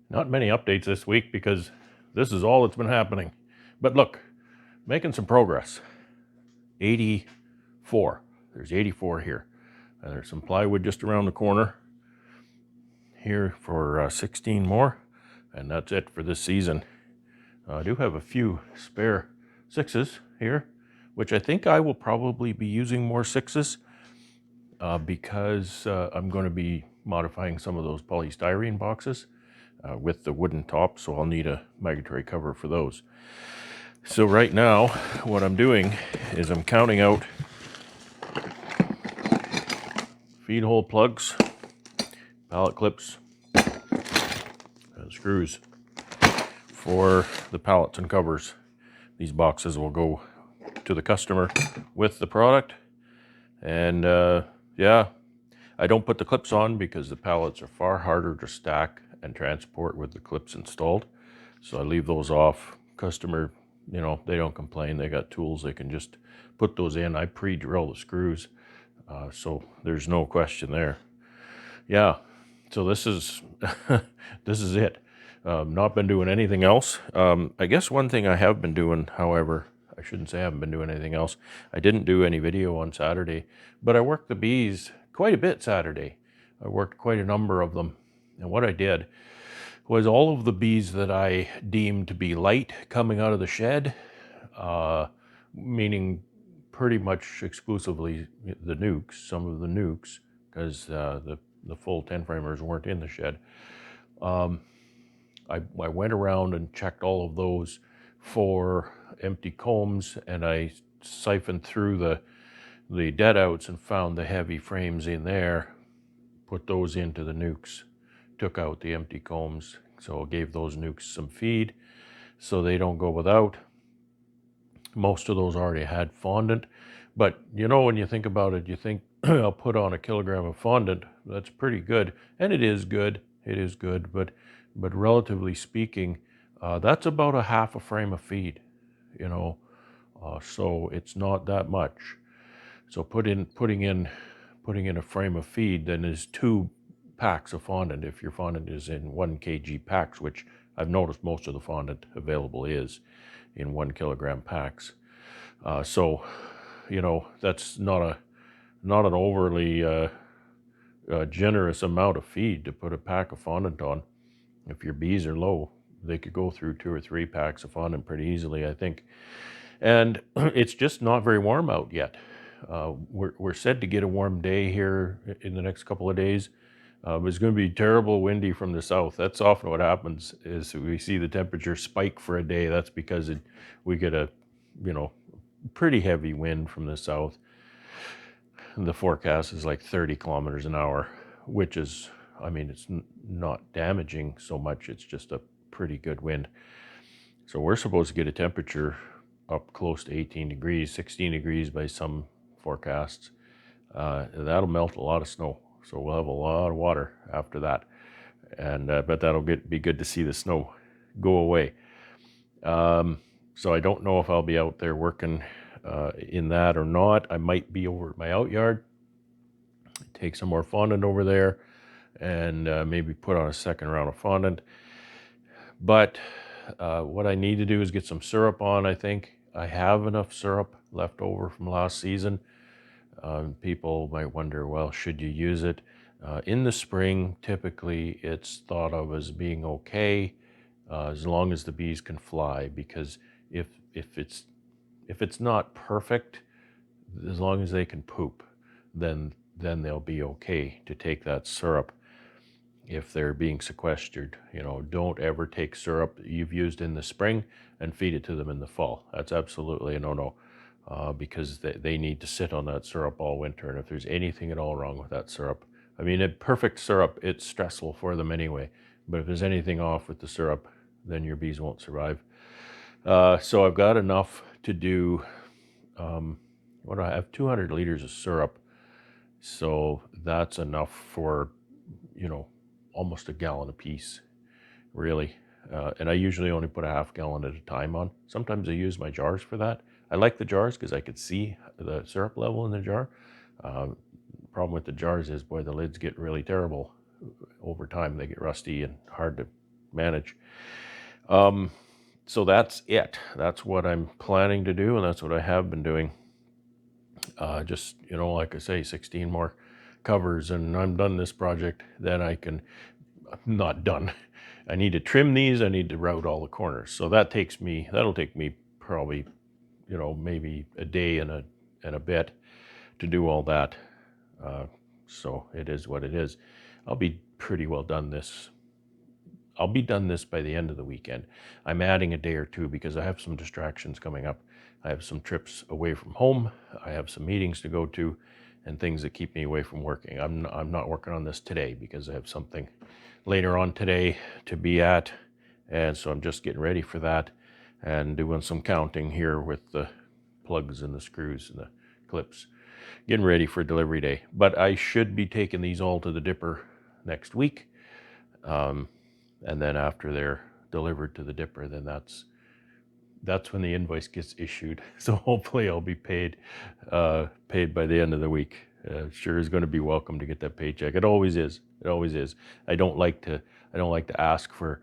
Not many updates this week because this is all that's been happening. But look, making some progress. 84. There's 84 here. And there's some plywood just around the corner here for 16 more. And that's it for this season. I do have a few spare 6s here, which I think I will probably be using more 6s because I'm going to be modifying some of those polystyrene boxes with the wooden top, so I'll need a migratory cover for those. So right now, what I'm doing is I'm counting out feed hole plugs, pallet clips, screws for the pallets and covers. These boxes will go to the customer with the product, and yeah, I don't put the clips on because the pallets are far harder to stack and transport with the clips installed, so I leave those off. Customer, you know, they don't complain. They got tools, they can just put those in. I pre-drill the screws, so there's no question there. Yeah, so this is this is it. Not been doing anything else. I guess one thing I have been doing, however, I shouldn't say I haven't been doing anything else. I didn't do any video on Saturday, but I worked the bees quite a bit Saturday. I worked quite a number of them. And what I did was all of the bees that I deemed to be light coming out of the shed, meaning pretty much exclusively the nukes, some of the nukes, because the full 10 framers weren't in the shed. I went around and checked all of those for empty combs, and I siphoned through the dead outs and found the heavy frames in there, put those into the nukes, took out the empty combs, so I gave those nukes some feed so they don't go without. Most of those already had fondant, but you know, when you think about it, you think I'll put on a kilogram of fondant. That's pretty good, and it is good. It is good, but relatively speaking, that's about a half a frame of feed, you know. So it's not that much. So putting in a frame of feed then is 2 packs of fondant if your fondant is in 1 kg packs, which I've noticed most of the fondant available is in 1 kilogram packs. So, you know, that's not an overly generous amount of feed to put a pack of fondant on. If your bees are low, they could go through 2 or 3 packs of fondant pretty easily, I think. And it's just not very warm out yet. We're said to get a warm day here in the next couple of days. It's going to be terrible windy from the south. That's often what happens, is we see the temperature spike for a day. That's because we get a, you know, pretty heavy wind from the south. And the forecast is like 30 kilometers an hour, which is, I mean, it's not damaging so much. It's just a pretty good wind. So we're supposed to get a temperature up close to 18 degrees, 16 degrees by some forecasts. That'll melt a lot of snow. So we'll have a lot of water after that. And but that'll be good to see the snow go away. So I don't know if I'll be out there working in that or not. I might be over at my Outyard, take some more fondant over there, and maybe put on a second round of fondant. But what I need to do is get some syrup on. I think I have enough syrup left over from last season. People might wonder, well, should you use it? In the spring, typically it's thought of as being okay, as long as the bees can fly, because if it's not perfect, as long as they can poop, then they'll be okay to take that syrup if they're being sequestered. You know, don't ever take syrup that you've used in the spring and feed it to them in the fall. That's absolutely a no-no, because they need to sit on that syrup all winter. And if there's anything at all wrong with that syrup, I mean, a perfect syrup, it's stressful for them anyway. But if there's anything off with the syrup, then your bees won't survive. So I've got enough to do, what do I have? 200 liters of syrup. So that's enough for, you know, almost a gallon a piece, really. And I usually only put a half gallon at a time on. Sometimes I use my jars for that. I like the jars because I could see the syrup level in the jar. Problem with the jars is, boy, the lids get really terrible over time. They get rusty and hard to manage. So that's it. That's what I'm planning to do, and that's what I have been doing. Just, like I say, 16 more covers, and I'm done this project. Then I'm not done. I need to trim these. I need to route all the corners. So that'll take me probably, maybe a day and a bit to do all that. So it is what it is. I'll be pretty well done this. I'll be done this by the end of the weekend. I'm adding a day or two because I have some distractions coming up. I have some trips away from home. I have some meetings to go to and things that keep me away from working. I'm not working on this today because I have something later on today to be at. And so I'm just getting ready for that and doing some counting here with the plugs and the screws and the clips, getting ready for delivery day. But I should be taking these all to the dipper next week. And then after they're delivered to the dipper, then that's when the invoice gets issued. So hopefully I'll be paid by the end of the week. Sure is going to be welcome to get that paycheck. It always is. It always is. I don't like to ask for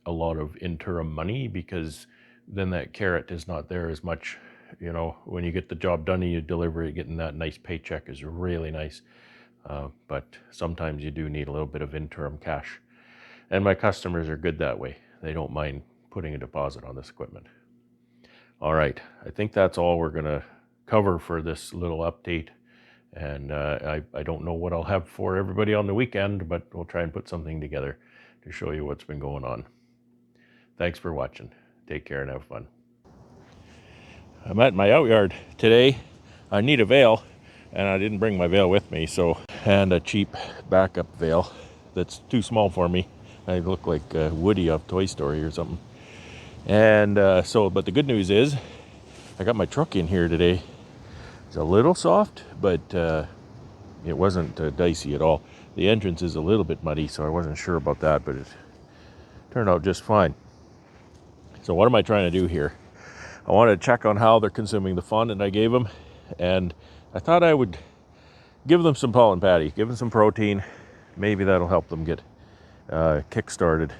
a lot of interim money because then that carrot is not there as much. When you get the job done and you deliver it, getting that nice paycheck is really nice. But sometimes you do need a little bit of interim cash. And my customers are good that way. They don't mind putting a deposit on this equipment. All right, I think that's all we're gonna cover for this little update. And I don't know what I'll have for everybody on the weekend, but we'll try and put something together to show you what's been going on. Thanks for watching. Take care and have fun. I'm at my Outyard today. I need a veil, and I didn't bring my veil with me, and a cheap backup veil that's too small for me. I look like Woody off Toy Story or something. And but the good news is, I got my truck in here today. It's a little soft, but it wasn't dicey at all. The entrance is a little bit muddy, so I wasn't sure about that, but it turned out just fine. So what am I trying to do here? I wanted to check on how they're consuming the fondant I gave them, and I thought I would give them some pollen patty, give them some protein. Maybe that'll help them get kick-started.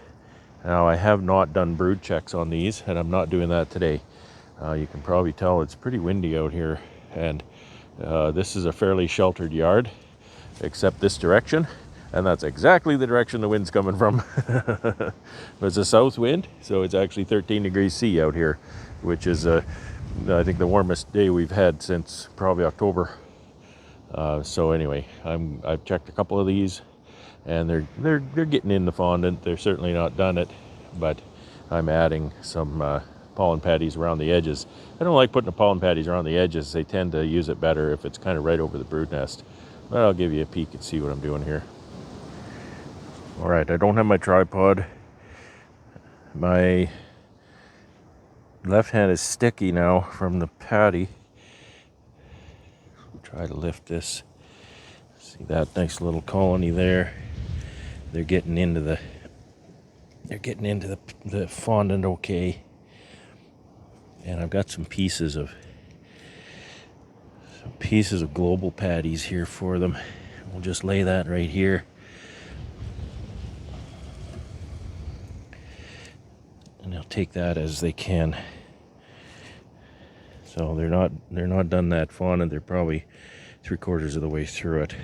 Now, I have not done brood checks on these, and I'm not doing that today. You can probably tell it's pretty windy out here, and this is a fairly sheltered yard, except this direction, and that's exactly the direction the wind's coming from. It's a south wind, so it's actually 13 degrees C out here, which is, I think, the warmest day we've had since probably October. So anyway, I've checked a couple of these, and they're getting in the fondant. They're certainly not done it, but I'm adding some pollen patties around the edges. I don't like putting the pollen patties around the edges. They tend to use it better if it's kind of right over the brood nest. But I'll give you a peek and see what I'm doing here. All right, I don't have my tripod. My left hand is sticky now from the patty. I'll try to lift this. See that nice little colony there? They're getting into the fondant okay. And I've got some pieces of global patties here for them. We'll just lay that right here. And they'll take that as they can. So they're not done that fondant. They're probably 3/4 of the way through it.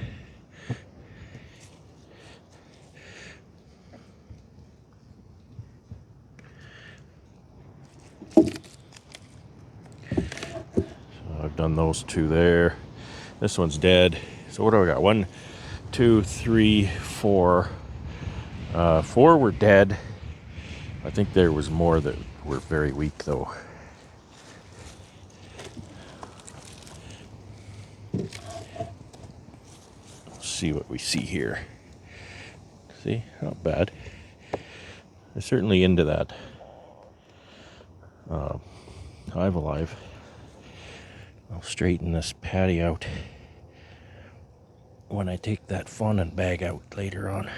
I've done those two there. This one's dead. So what do I got? 1, 2, 3, 4. 4 were dead. I think there was more that were very weak though. Let's see what we see here. See, not bad. They're certainly into that hive alive. I'll straighten this patty out when I take that fondant bag out later on.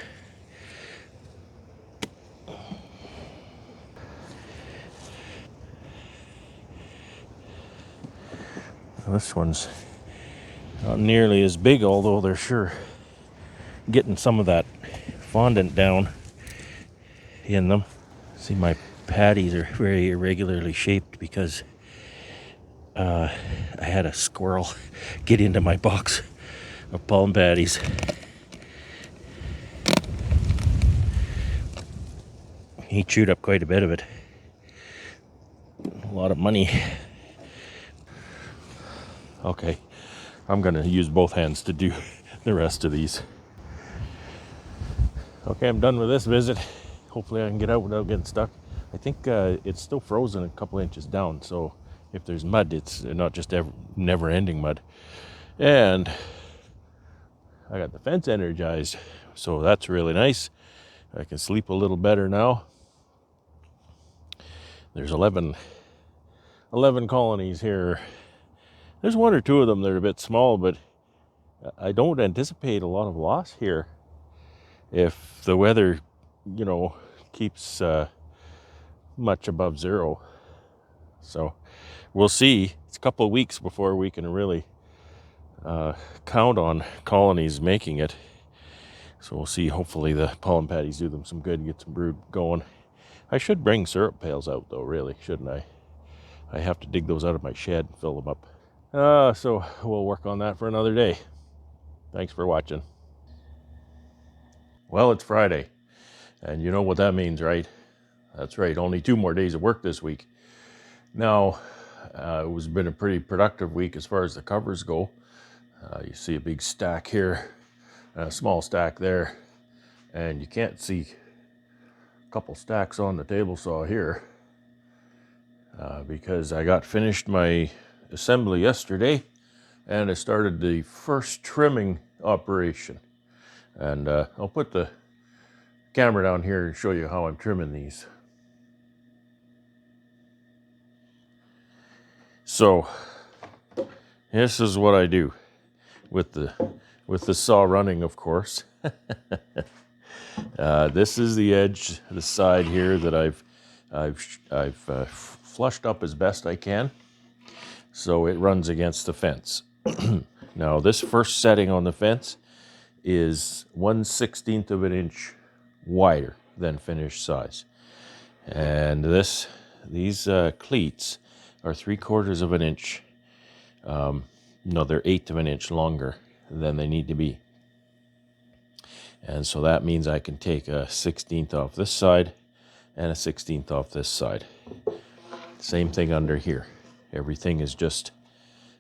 This one's not nearly as big, although they're sure getting some of that fondant down in them. See, my patties are very irregularly shaped because I had a squirrel get into my box of pollen patties. He chewed up quite a bit of it. A lot of money. Okay, I'm gonna use both hands to do the rest of these. Okay, I'm done with this visit. Hopefully I can get out without getting stuck. I think it's still frozen a couple inches down, so if there's mud, it's not just never-ending mud. And I got the fence energized, so that's really nice. I can sleep a little better now. There's 11 colonies here. There's one or two of them that are a bit small, but I don't anticipate a lot of loss here if the weather, keeps much above zero. So we'll see. It's a couple of weeks before we can really count on colonies making it. So we'll see. Hopefully the pollen patties do them some good and get some brood going. I should bring syrup pails out though, really, shouldn't I? I have to dig those out of my shed and fill them up. So we'll work on that for another day. Thanks for watching. Well, it's Friday, and you know what that means, right? That's right, only 2 more days of work this week. Now, it was been a pretty productive week as far as the covers go. You see a big stack here, and a small stack there, and you can't see a couple stacks on the table saw here because I got finished my assembly yesterday, and I started the first trimming operation. And I'll put the camera down here and show you how I'm trimming these. So this is what I do with the saw running, of course. This is the edge, the side here that I've flushed up as best I can, so it runs against the fence. Now this first setting on the fence is 1/16 of an inch wider than finished size, and these cleats are 3/4 of an inch. No, they're 1/8 of an inch longer than they need to be, and so that means I can take a 1/16 off this side and a 1/16 off this side. Same thing under here. Everything is just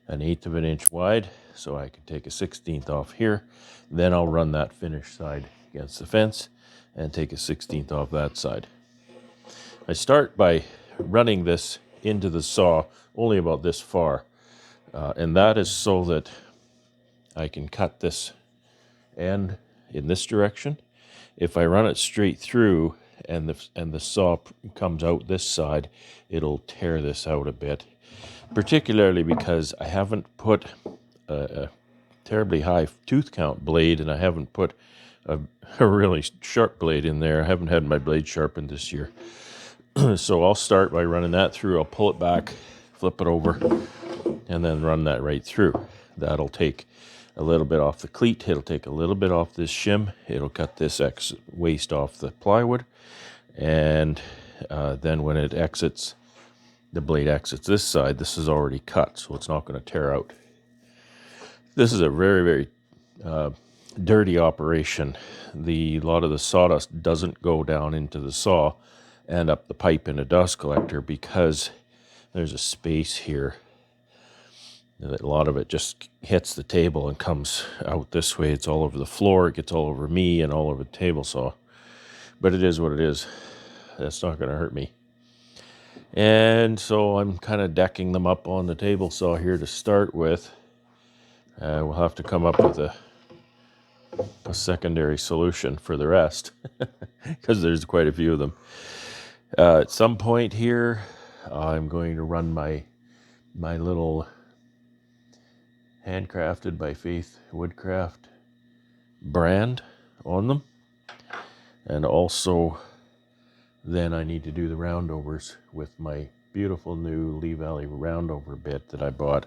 1/8 of an inch wide, so I can take a 1/16 off here. Then I'll run that finished side against the fence and take a 1/16 off that side. I start by running this into the saw only about this far, and that is so that I can cut this end in this direction. If I run it straight through and the saw comes out this side, it'll tear this out a bit, particularly because I haven't put a terribly high tooth count blade, and I haven't put a really sharp blade in there. I haven't had my blade sharpened this year. So I'll start by running that through. I'll pull it back, flip it over, and then run that right through. That'll take a little bit off the cleat. It'll take a little bit off this shim. It'll cut this waste off the plywood. And then when it exits, the blade exits this side, this is already cut, so it's not going to tear out. This is a very, very dirty operation. A lot of the sawdust doesn't go down into the saw and up the pipe in a dust collector because there's a space here. A lot of it just hits the table and comes out this way. It's all over the floor. It gets all over me and all over the table saw. But it is what it is. That's not going to hurt me. And so I'm kind of decking them up on the table saw here to start with. We'll have to come up with a secondary solution for the rest because there's quite a few of them. At some point here, I'm going to run my little handcrafted by Faith Woodcraft brand on them, and also then I need to do the roundovers with my beautiful new Lee Valley roundover bit that I bought.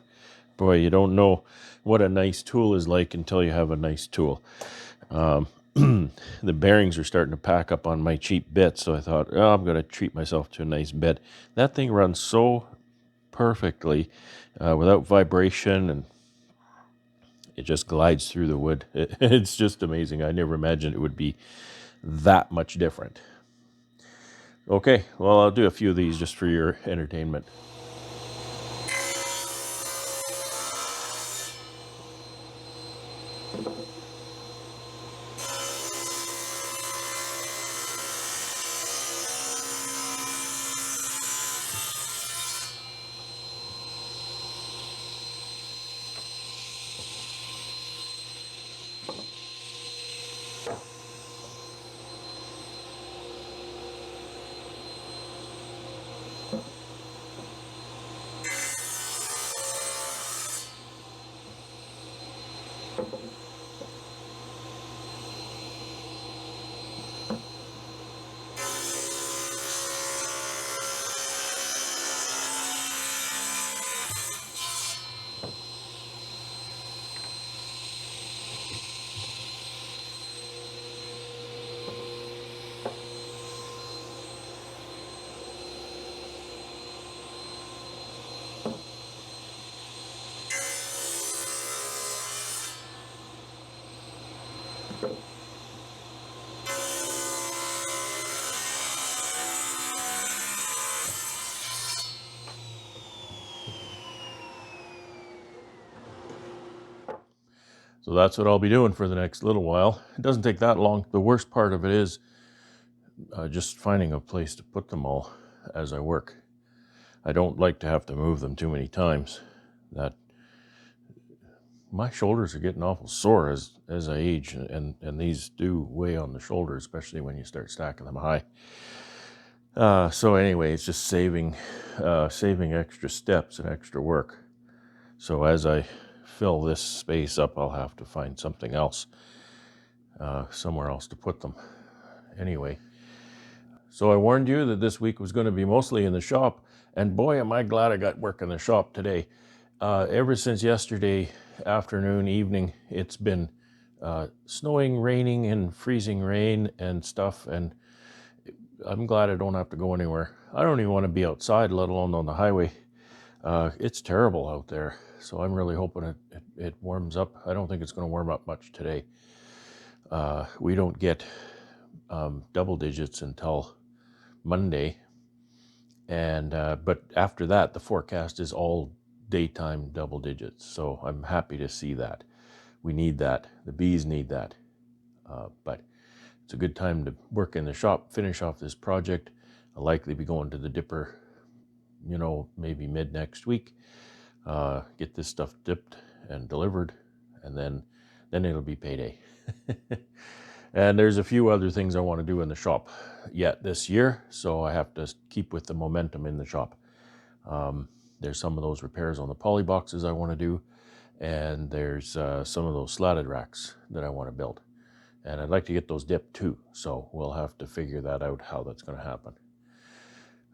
Boy, you don't know what a nice tool is like until you have a nice tool. the bearings are starting to pack up on my cheap bit, so I thought, oh, I'm going to treat myself to a nice bit. That thing runs so perfectly without vibration, and it just glides through the wood. It's just amazing. I never imagined it would be that much different. Okay, well, I'll do a few of these just for your entertainment. So that's what I'll be doing for the next little while. It doesn't take that long. The worst part of it is just finding a place to put them all as I work. I don't like to have to move them too many times. That my shoulders are getting awful sore as I age, and these do weigh on the shoulder, especially when you start stacking them high. So anyway, it's just saving extra steps and extra work. So as I fill this space up, I'll have to find something else, somewhere else to put them. Anyway, so I warned you that this week was going to be mostly in the shop, and boy, am I glad I got work in the shop today. Ever since yesterday afternoon, evening, it's been snowing, raining, and freezing rain and stuff, and I'm glad I don't have to go anywhere. I don't even want to be outside, let alone on the highway. It's terrible out there, so I'm really hoping it warms up. I don't think it's going to warm up much today. We don't get double digits until Monday, and but after that, the forecast is all daytime double digits. So I'm happy to see that. We need that. The bees need that. But it's a good time to work in the shop, finish off this project. I'll likely be going to the dipper, maybe mid next week. Get this stuff dipped and delivered, and then it'll be payday. And there's a few other things I want to do in the shop yet this year, so I have to keep with the momentum in the shop. There's some of those repairs on the poly boxes I want to do, and there's some of those slatted racks that I want to build. And I'd like to get those dipped too, so we'll have to figure that out, how that's going to happen.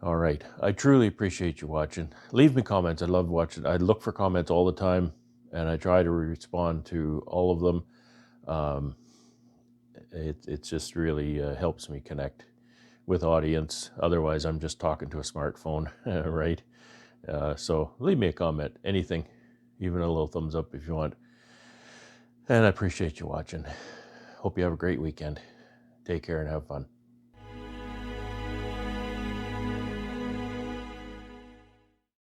All right, I truly appreciate you watching. Leave me comments. I love watching. I look for comments all the time, and I try to respond to all of them. It just really helps me connect with audience. Otherwise, I'm just talking to a smartphone, right? So leave me a comment, anything, even a little thumbs up if you want. And I appreciate you watching. Hope you have a great weekend. Take care and have fun.